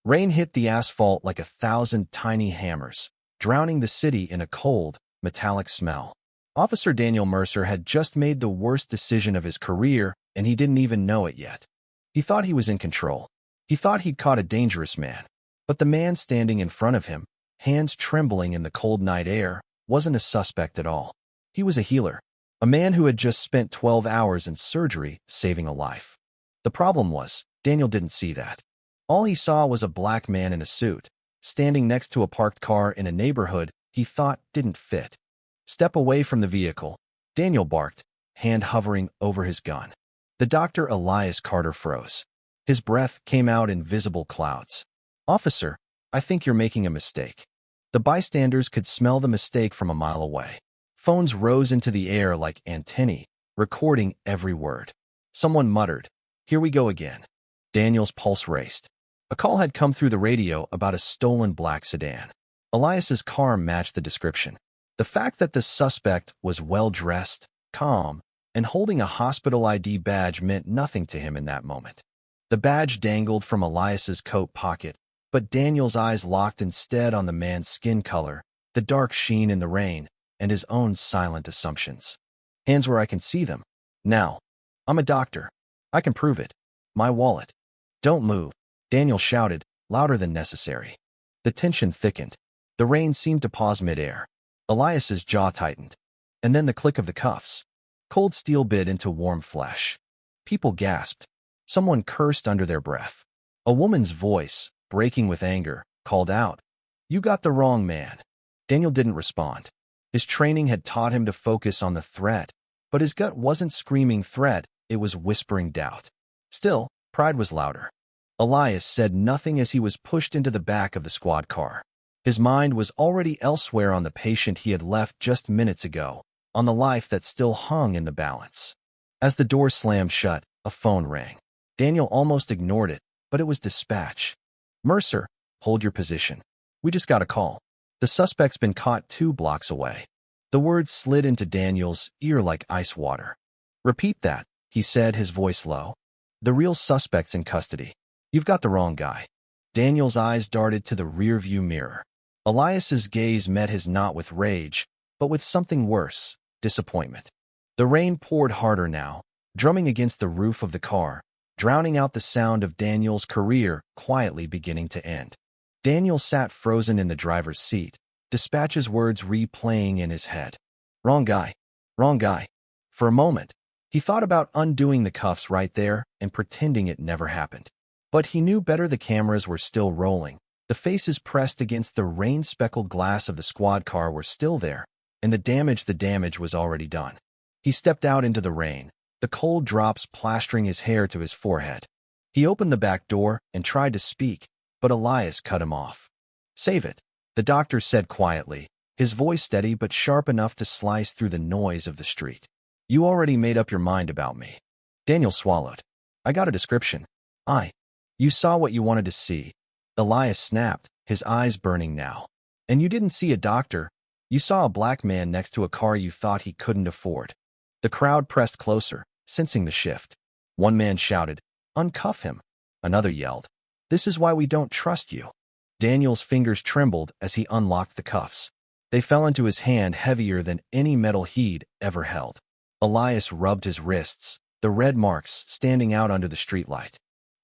Rain hit the asphalt like 1,000 tiny hammers, drowning the city in a cold, metallic smell. Officer Daniel Mercer had just made the worst decision of his career, and he didn't even know it yet. He thought he was in control. He thought he'd caught a dangerous man. But the man standing in front of him, hands trembling in the cold night air, wasn't a suspect at all. He was a healer, a man who had just spent 12 hours in surgery saving a life. The problem was, Daniel didn't see that. All he saw was a black man in a suit, standing next to a parked car in a neighborhood he thought didn't fit. "Step away from the vehicle," Daniel barked, hand hovering over his gun. The Dr. Elias Carter froze. His breath came out in visible clouds. "Officer, I think you're making a mistake." The bystanders could smell the mistake from a mile away. Phones rose into the air like antennae, recording every word. Someone muttered, "Here we go again." Daniel's pulse raced. A call had come through the radio about a stolen black sedan. Elias's car matched the description. The fact that the suspect was well-dressed, calm, and holding a hospital ID badge meant nothing to him in that moment. The badge dangled from Elias's coat pocket, but Daniel's eyes locked instead on the man's skin color, the dark sheen in the rain, and his own silent assumptions. "Hands where I can see them. Now. I'm a doctor. I can prove it. My wallet." "Don't move," Daniel shouted, louder than necessary. The tension thickened. The rain seemed to pause midair. Elias's jaw tightened. And then the click of the cuffs. Cold steel bit into warm flesh. People gasped. Someone cursed under their breath. A woman's voice, breaking with anger, called out, "You got the wrong man." Daniel didn't respond. His training had taught him to focus on the threat, but his gut wasn't screaming threat, it was whispering doubt. Still, pride was louder. Elias said nothing as he was pushed into the back of the squad car. His mind was already elsewhere, on the patient he had left just minutes ago, on the life that still hung in the balance. As the door slammed shut, a phone rang. Daniel almost ignored it, but it was dispatch. "Mercer, hold your position. We just got a call. The suspect's been caught 2 blocks away." The words slid into Daniel's ear like ice water. "Repeat that," he said, his voice low. "The real suspect's in custody. You've got the wrong guy." Daniel's eyes darted to the rearview mirror. Elias's gaze met his not with rage, but with something worse, disappointment. The rain poured harder now, drumming against the roof of the car, drowning out the sound of Daniel's career quietly beginning to end. Daniel sat frozen in the driver's seat, dispatch's words replaying in his head. "Wrong guy. Wrong guy." For a moment, he thought about undoing the cuffs right there and pretending it never happened. But he knew better. The cameras were still rolling. The faces pressed against the rain-speckled glass of the squad car were still there, and the damage was already done. He stepped out into the rain, the cold drops plastering his hair to his forehead. He opened the back door and tried to speak, but Elias cut him off. "Save it," the doctor said quietly, his voice steady but sharp enough to slice through the noise of the street. "You already made up your mind about me." Daniel swallowed. "I got a description. You saw what you wanted to see." Elias snapped, his eyes burning now. "And you didn't see a doctor. You saw a black man next to a car you thought he couldn't afford." The crowd pressed closer, sensing the shift. One man shouted, "Uncuff him." Another yelled, "This is why we don't trust you." Daniel's fingers trembled as he unlocked the cuffs. They fell into his hand heavier than any metal he'd ever held. Elias rubbed his wrists, the red marks standing out under the streetlight.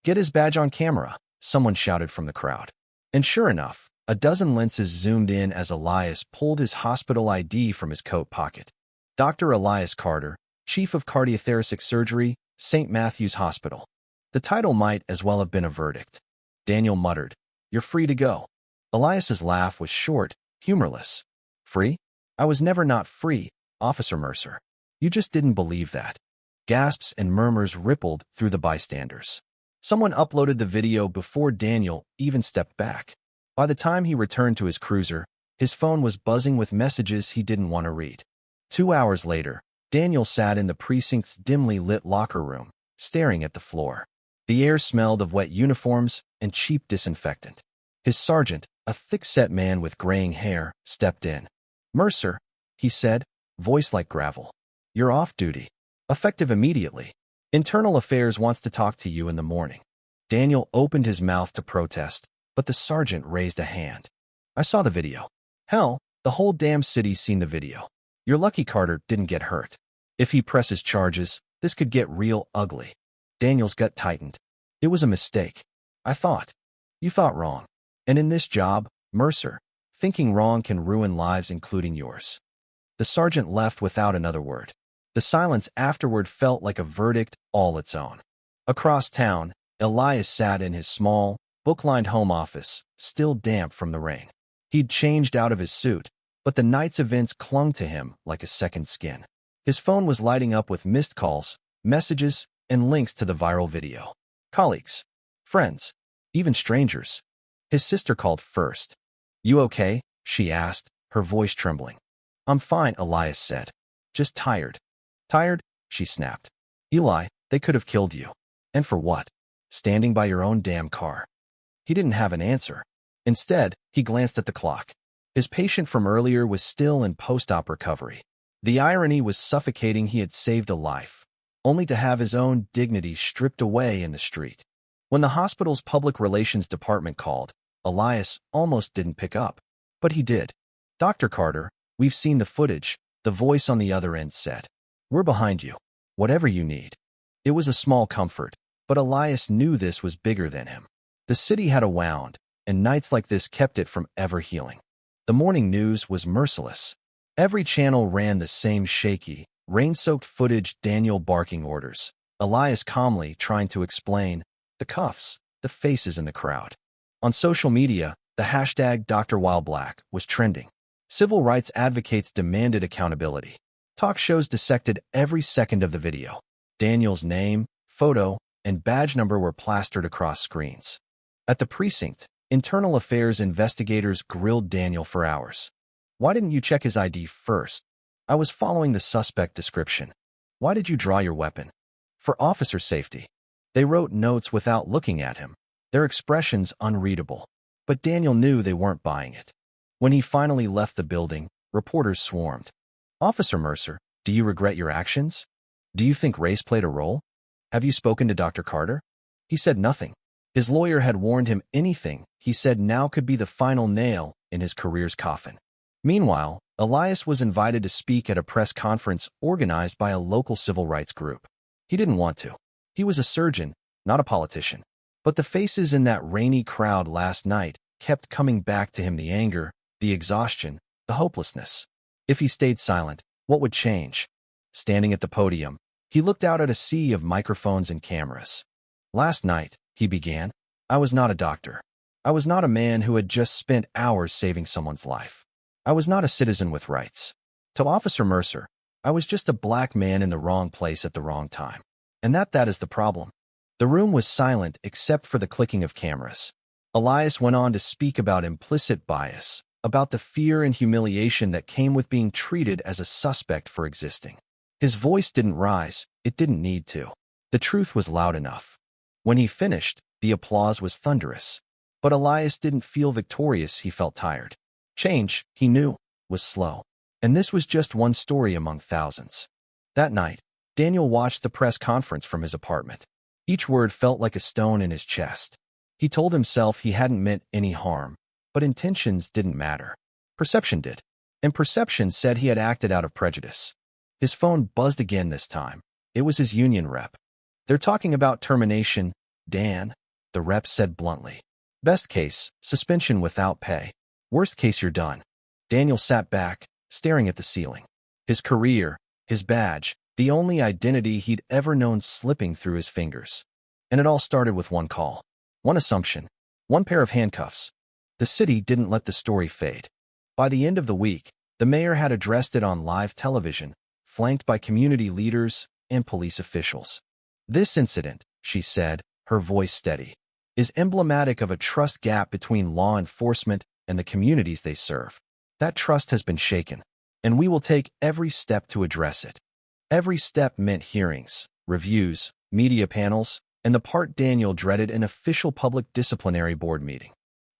"Get his badge on camera," someone shouted from the crowd. And sure enough, a dozen lenses zoomed in as Elias pulled his hospital ID from his coat pocket. Dr. Elias Carter, Chief of Cardiothoracic Surgery, St. Matthew's Hospital. The title might as well have been a verdict. Daniel muttered, "You're free to go." Elias's laugh was short, humorless. "Free? I was never not free, Officer Mercer. You just didn't believe that." Gasps and murmurs rippled through the bystanders. Someone uploaded the video before Daniel even stepped back. By the time he returned to his cruiser, his phone was buzzing with messages he didn't want to read. 2 hours later, Daniel sat in the precinct's dimly lit locker room, staring at the floor. The air smelled of wet uniforms and cheap disinfectant. His sergeant, a thick-set man with graying hair, stepped in. "Mercer," he said, voice like gravel. "You're off duty. Effective immediately. Internal Affairs wants to talk to you in the morning." Daniel opened his mouth to protest, but the sergeant raised a hand. I saw the video. Hell, the whole damn city's seen the video. You're lucky Carter didn't get hurt. If he presses charges, this could get real ugly. Daniel's gut tightened. It was a mistake. I thought. You thought wrong. And in this job, Mercer, thinking wrong can ruin lives including yours. The sergeant left without another word. The silence afterward felt like a verdict all its own. Across town, Elias sat in his small, book-lined home office, still damp from the rain. He'd changed out of his suit, but the night's events clung to him like a second skin. His phone was lighting up with missed calls, messages, and links to the viral video. Colleagues, friends, even strangers. His sister called first. You okay? She asked, her voice trembling. I'm fine, Elias said. Just tired. Tired? She snapped. Eli, they could have killed you. And for what? Standing by your own damn car. He didn't have an answer. Instead, he glanced at the clock. His patient from earlier was still in post-op recovery. The irony was suffocating. He had saved a life, only to have his own dignity stripped away in the street. When the hospital's public relations department called, Elias almost didn't pick up. But he did. Dr. Carter, we've seen the footage, the voice on the other end said. We're behind you. Whatever you need. It was a small comfort, but Elias knew this was bigger than him. The city had a wound, and nights like this kept it from ever healing. The morning news was merciless. Every channel ran the same shaky, rain-soaked footage. Daniel barking orders. Elias calmly trying to explain the cuffs, the faces in the crowd. On social media, the hashtag #DrWhileBlack was trending. Civil rights advocates demanded accountability. Talk shows dissected every second of the video. Daniel's name, photo, and badge number were plastered across screens. At the precinct, internal affairs investigators grilled Daniel for hours. Why didn't you check his ID first? I was following the suspect description. Why did you draw your weapon? For officer safety. They wrote notes without looking at him, their expressions unreadable. But Daniel knew they weren't buying it. When he finally left the building, reporters swarmed. Officer Mercer, do you regret your actions? Do you think race played a role? Have you spoken to Dr. Carter? He said nothing. His lawyer had warned him anything he said now could be the final nail in his career's coffin. Meanwhile, Elias was invited to speak at a press conference organized by a local civil rights group. He didn't want to. He was a surgeon, not a politician. But the faces in that rainy crowd last night kept coming back to him, the anger, the exhaustion, the hopelessness. If he stayed silent, what would change? Standing at the podium, he looked out at a sea of microphones and cameras. Last night, he began, I was not a doctor. I was not a man who had just spent hours saving someone's life. I was not a citizen with rights. To Officer Mercer, I was just a black man in the wrong place at the wrong time. And that is the problem. The room was silent except for the clicking of cameras. Elias went on to speak about implicit bias, about the fear and humiliation that came with being treated as a suspect for existing. His voice didn't rise, it didn't need to. The truth was loud enough. When he finished, the applause was thunderous. But Elias didn't feel victorious, he felt tired. Change, he knew, was slow. And this was just one story among thousands. That night, Daniel watched the press conference from his apartment. Each word felt like a stone in his chest. He told himself he hadn't meant any harm, but intentions didn't matter. Perception did. And perception said he had acted out of prejudice. His phone buzzed again this time. It was his union rep. They're talking about termination, Dan, the rep said bluntly. Best case, suspension without pay. Worst case, you're done. Daniel sat back, staring at the ceiling. His career, his badge, the only identity he'd ever known slipping through his fingers. And it all started with one call. One assumption. One pair of handcuffs. The city didn't let the story fade. By the end of the week, the mayor had addressed it on live television, flanked by community leaders and police officials. This incident, she said, her voice steady, is emblematic of a trust gap between law enforcement and the communities they serve. That trust has been shaken, and we will take every step to address it. Every step meant hearings, reviews, media panels, and the part Daniel dreaded, an official public disciplinary board meeting.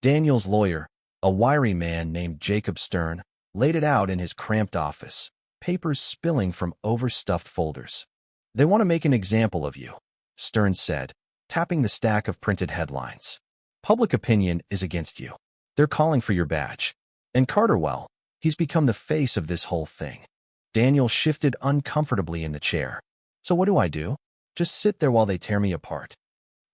Daniel's lawyer, a wiry man named Jacob Stern, laid it out in his cramped office, papers spilling from overstuffed folders. They want to make an example of you, Stern said, tapping the stack of printed headlines. Public opinion is against you. They're calling for your badge. And Carter, well, he's become the face of this whole thing. Daniel shifted uncomfortably in the chair. So what do I do? Just sit there while they tear me apart?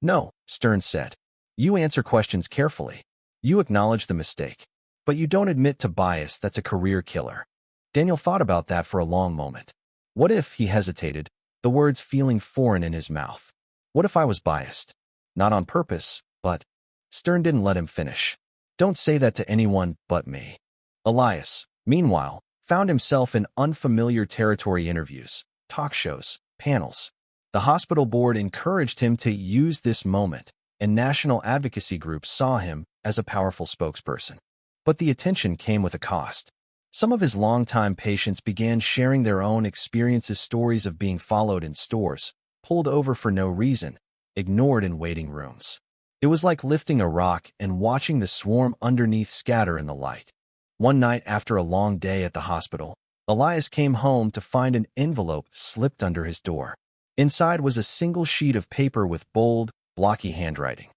No, Stern said. You answer questions carefully. You acknowledge the mistake. But you don't admit to bias that's a career killer. Daniel thought about that for a long moment. What if, he hesitated, the words feeling foreign in his mouth? What if I was biased? Not on purpose, but… Stern didn't let him finish. Don't say that to anyone but me. Elias, meanwhile, found himself in unfamiliar territory: interviews, talk shows, panels. The hospital board encouraged him to use this moment, and national advocacy groups saw him as a powerful spokesperson. But the attention came with a cost. Some of his longtime patients began sharing their own experiences, stories of being followed in stores, pulled over for no reason, ignored in waiting rooms. It was like lifting a rock and watching the swarm underneath scatter in the light. One night after a long day at the hospital, Elias came home to find an envelope slipped under his door. Inside was a single sheet of paper with bold, blocky handwriting.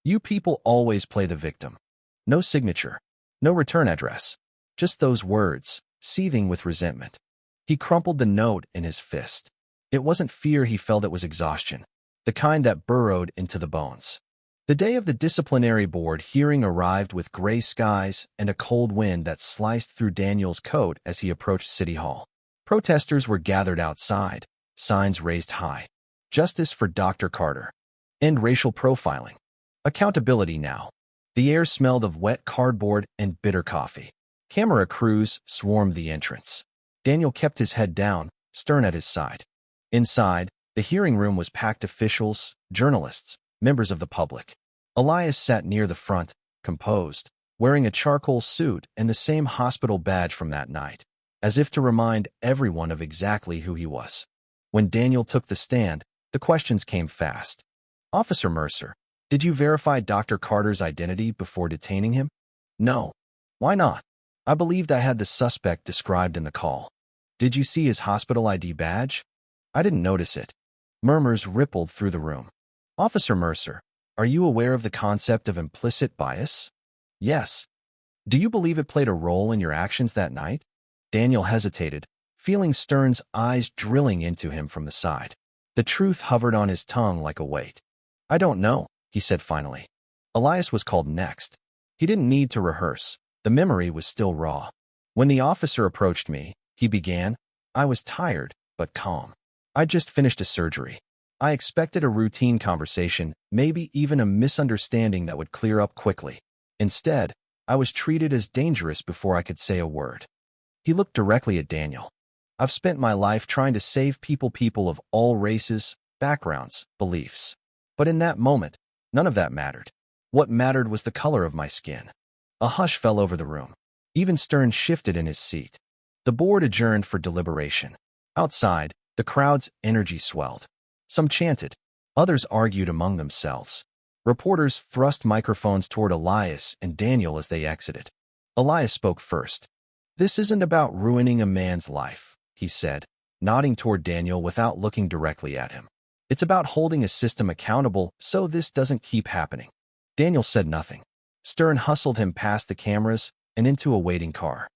You people always play the victim. No signature, no return address, just those words, seething with resentment. He crumpled the note in his fist. It wasn't fear he felt, it was exhaustion, the kind that burrowed into the bones. The day of the disciplinary board hearing arrived with gray skies and a cold wind that sliced through Daniel's coat as he approached City Hall. Protesters were gathered outside, signs raised high. Justice for Dr. Carter. End racial profiling. Accountability now. The air smelled of wet cardboard and bitter coffee. Camera crews swarmed the entrance. Daniel kept his head down, Stern at his side. Inside, the hearing room was packed: officials, journalists, members of the public. Elias sat near the front, composed, wearing a charcoal suit and the same hospital badge from that night, as if to remind everyone of exactly who he was. When Daniel took the stand, the questions came fast. Officer Mercer, did you verify Dr. Carter's identity before detaining him? No. Why not? I believed I had the suspect described in the call. Did you see his hospital ID badge? I didn't notice it. Murmurs rippled through the room. Officer Mercer, are you aware of the concept of implicit bias? Yes. Do you believe it played a role in your actions that night? Daniel hesitated, feeling Stern's eyes drilling into him from the side. The truth hovered on his tongue like a weight. I don't know, he said finally. Elias was called next. He didn't need to rehearse. The memory was still raw. When the officer approached me, he began, I was tired, but calm. I'd just finished a surgery. I expected a routine conversation, maybe even a misunderstanding that would clear up quickly. Instead, I was treated as dangerous before I could say a word. He looked directly at Daniel. I've spent my life trying to save people of all races, backgrounds, beliefs. But in that moment, none of that mattered. What mattered was the color of my skin. A hush fell over the room. Even Stern shifted in his seat. The board adjourned for deliberation. Outside, the crowd's energy swelled. Some chanted. Others argued among themselves. Reporters thrust microphones toward Elias and Daniel as they exited. Elias spoke first. This isn't about ruining a man's life, he said, nodding toward Daniel without looking directly at him. It's about holding a system accountable so this doesn't keep happening. Daniel said nothing. Stern hustled him past the cameras and into a waiting car.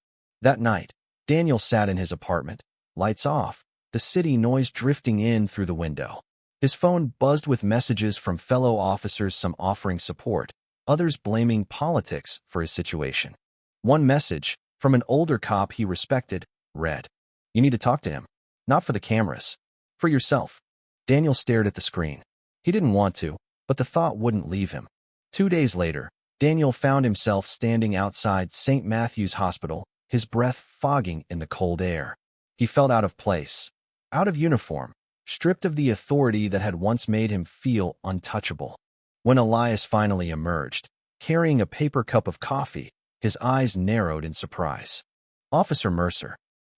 That night, Daniel sat in his apartment, lights off, the city noise drifting in through the window. His phone buzzed with messages from fellow officers, some offering support, others blaming politics for his situation. One message, from an older cop he respected, read, You need to talk to him. Not for the cameras. For yourself. Daniel stared at the screen. He didn't want to, but the thought wouldn't leave him. 2 days later, Daniel found himself standing outside St. Matthew's Hospital, his breath fogging in the cold air. He felt out of place, out of uniform, stripped of the authority that had once made him feel untouchable. When Elias finally emerged, carrying a paper cup of coffee, his eyes narrowed in surprise. Officer Mercer.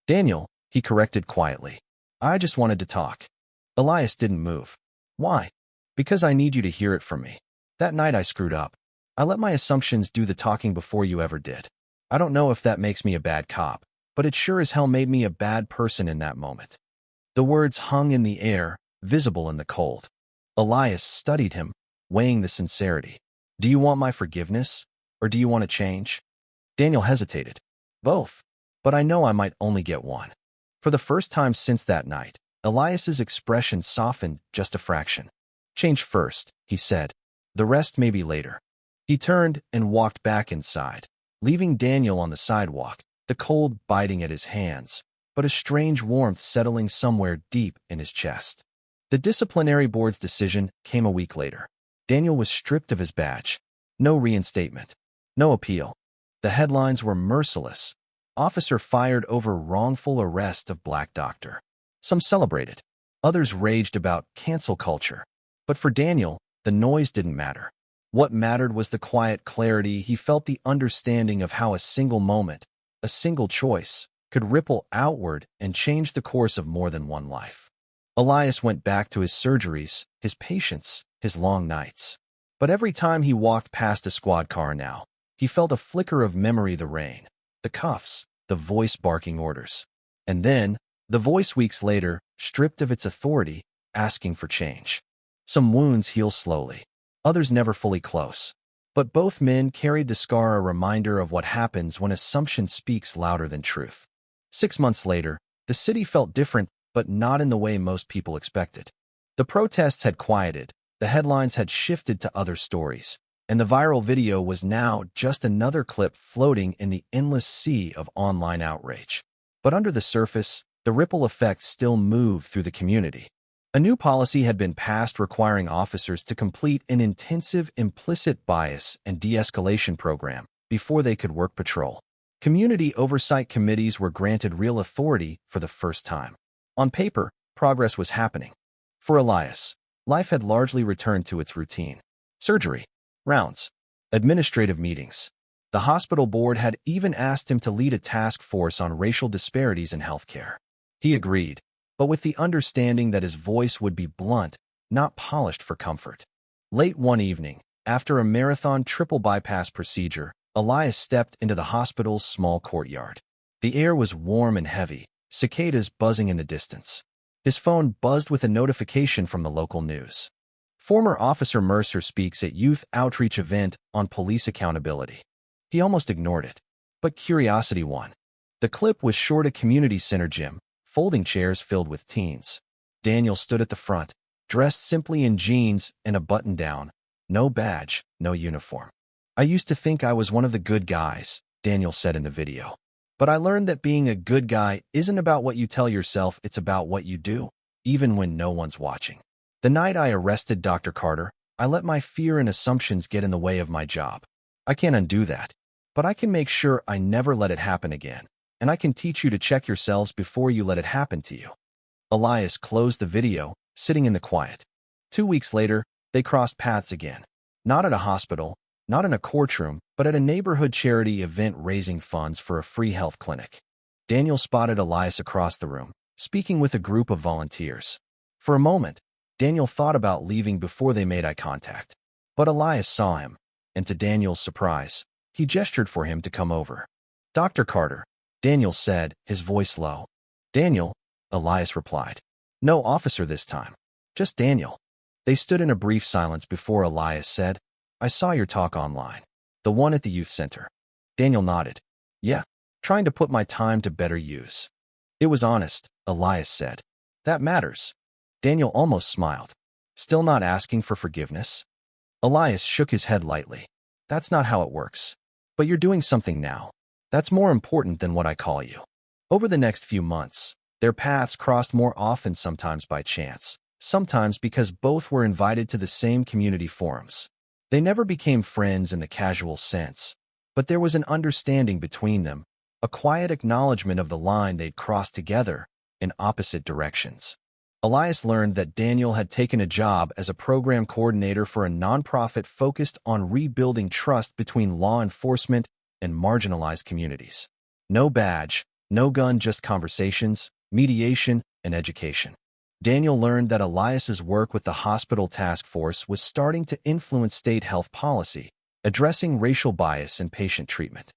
Daniel, he corrected quietly. I just wanted to talk. Elias didn't move. Why? Because I need you to hear it from me. That night I screwed up. I let my assumptions do the talking before you ever did. I don't know if that makes me a bad cop, but it sure as hell made me a bad person in that moment. The words hung in the air, visible in the cold. Elias studied him, weighing the sincerity. Do you want my forgiveness, or do you want to change? Daniel hesitated. Both. But I know I might only get one. For the first time since that night, Elias's expression softened just a fraction. Change first, he said. The rest maybe later. He turned and walked back inside, leaving Daniel on the sidewalk, the cold biting at his hands, but a strange warmth settling somewhere deep in his chest. The disciplinary board's decision came a week later. Daniel was stripped of his badge. No reinstatement. No appeal. The headlines were merciless. Officer fired over wrongful arrest of Black doctor. Some celebrated. Others raged about cancel culture. But for Daniel, the noise didn't matter. What mattered was the quiet clarity. He felt, the understanding of how a single moment, a single choice, could ripple outward and change the course of more than one life. Elias went back to his surgeries, his patients, his long nights. But every time he walked past a squad car now, he felt a flicker of memory, the rain, the cuffs, the voice barking orders. And then, the voice weeks later, stripped of its authority, asking for change. Some wounds heal slowly. Others never fully close. But both men carried the scar, a reminder of what happens when assumption speaks louder than truth. 6 months later, the city felt different, but not in the way most people expected. The protests had quieted, the headlines had shifted to other stories, and the viral video was now just another clip floating in the endless sea of online outrage. But under the surface, the ripple effect still moved through the community. A new policy had been passed requiring officers to complete an intensive implicit bias and de-escalation program before they could work patrol. Community oversight committees were granted real authority for the first time. On paper, progress was happening. For Elias, life had largely returned to its routine. Surgery, rounds, administrative meetings. The hospital board had even asked him to lead a task force on racial disparities in healthcare. He agreed, but with the understanding that his voice would be blunt, not polished for comfort. Late one evening, after a marathon triple bypass procedure, Elias stepped into the hospital's small courtyard. The air was warm and heavy, cicadas buzzing in the distance. His phone buzzed with a notification from the local news. Former Officer Mercer speaks at youth outreach event on police accountability. He almost ignored it, but curiosity won. The clip was short, a community center gym, folding chairs filled with teens. Daniel stood at the front, dressed simply in jeans and a button-down, no badge, no uniform. I used to think I was one of the good guys, Daniel said in the video. But I learned that being a good guy isn't about what you tell yourself, it's about what you do, even when no one's watching. The night I arrested Dr. Carter, I let my fear and assumptions get in the way of my job. I can't undo that, but I can make sure I never let it happen again, and I can teach you to check yourselves before you let it happen to you. Elias closed the video, sitting in the quiet. 2 weeks later, they crossed paths again. Not at a hospital, not in a courtroom, but at a neighborhood charity event raising funds for a free health clinic. Daniel spotted Elias across the room, speaking with a group of volunteers. For a moment, Daniel thought about leaving before they made eye contact. But Elias saw him, and to Daniel's surprise, he gestured for him to come over. Dr. Carter, Daniel said, his voice low. Daniel, Elias replied. No officer this time. Just Daniel. They stood in a brief silence before Elias said, I saw your talk online. The one at the youth center. Daniel nodded. Yeah, trying to put my time to better use. It was honest, Elias said. That matters. Daniel almost smiled. Still not asking for forgiveness? Elias shook his head lightly. That's not how it works. But you're doing something now. That's more important than what I call you. Over the next few months, their paths crossed more often, sometimes by chance, sometimes because both were invited to the same community forums. They never became friends in the casual sense, but there was an understanding between them, a quiet acknowledgement of the line they'd crossed together in opposite directions. Elias learned that Daniel had taken a job as a program coordinator for a nonprofit focused on rebuilding trust between law enforcement and marginalized communities. No badge, no gun, just conversations, mediation, and education. Daniel learned that Elias's work with the hospital task force was starting to influence state health policy, addressing racial bias in patient treatment.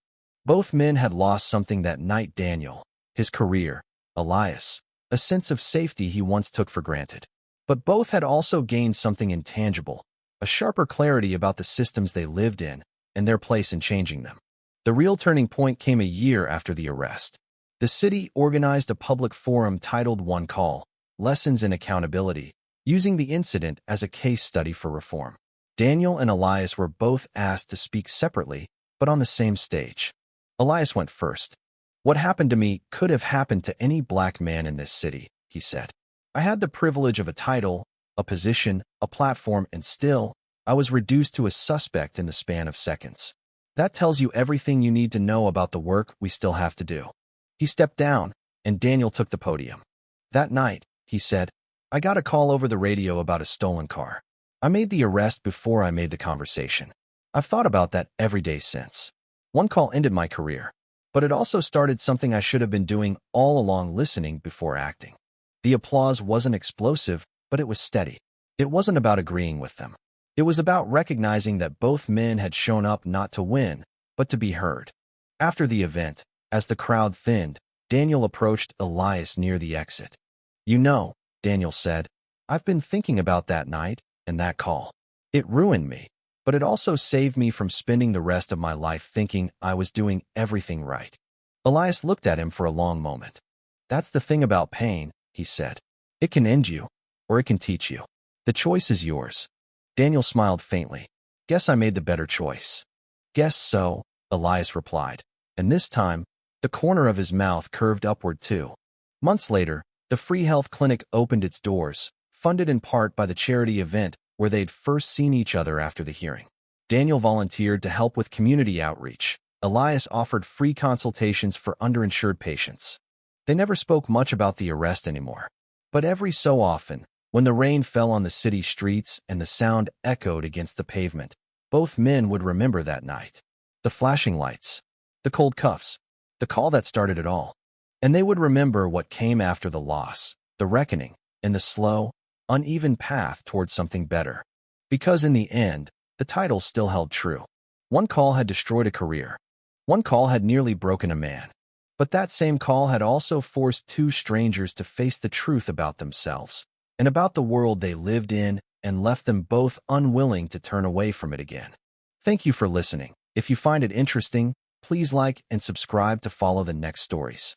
Both men had lost something that night: Daniel, his career; Elias, a sense of safety he once took for granted. But both had also gained something intangible, a sharper clarity about the systems they lived in and their place in changing them. The real turning point came a year after the arrest. The city organized a public forum titled One Call, Lessons in Accountability, using the incident as a case study for reform. Daniel and Elias were both asked to speak separately, but on the same stage. Elias went first. "What happened to me could have happened to any black man in this city," he said. "I had the privilege of a title, a position, a platform, and still, I was reduced to a suspect in the span of seconds. That tells you everything you need to know about the work we still have to do." He stepped down, and Daniel took the podium. "That night," he said, "I got a call over the radio about a stolen car. I made the arrest before I made the conversation. I've thought about that every day since. One call ended my career, but it also started something I should have been doing all along, listening before acting." The applause wasn't explosive, but it was steady. It wasn't about agreeing with them. It was about recognizing that both men had shown up not to win, but to be heard. After the event, as the crowd thinned, Daniel approached Elias near the exit. "You know," Daniel said, "I've been thinking about that night and that call. It ruined me, but it also saved me from spending the rest of my life thinking I was doing everything right." Elias looked at him for a long moment. "That's the thing about pain," he said. "It can end you, or it can teach you. The choice is yours." Daniel smiled faintly. "Guess I made the better choice." "Guess so," Elias replied, and this time, the corner of his mouth curved upward too. Months later, the free health clinic opened its doors, funded in part by the charity event where they'd first seen each other after the hearing. Daniel volunteered to help with community outreach. Elias offered free consultations for underinsured patients. They never spoke much about the arrest anymore. But every so often, when the rain fell on the city streets and the sound echoed against the pavement, both men would remember that night. The flashing lights, the cold cuffs, the call that started it all. And they would remember what came after the loss, the reckoning, and the slow, uneven path towards something better. Because in the end, the title still held true. One call had destroyed a career. One call had nearly broken a man. But that same call had also forced two strangers to face the truth about themselves and about the world they lived in, and left them both unwilling to turn away from it again. Thank you for listening. If you find it interesting, please like and subscribe to follow the next stories.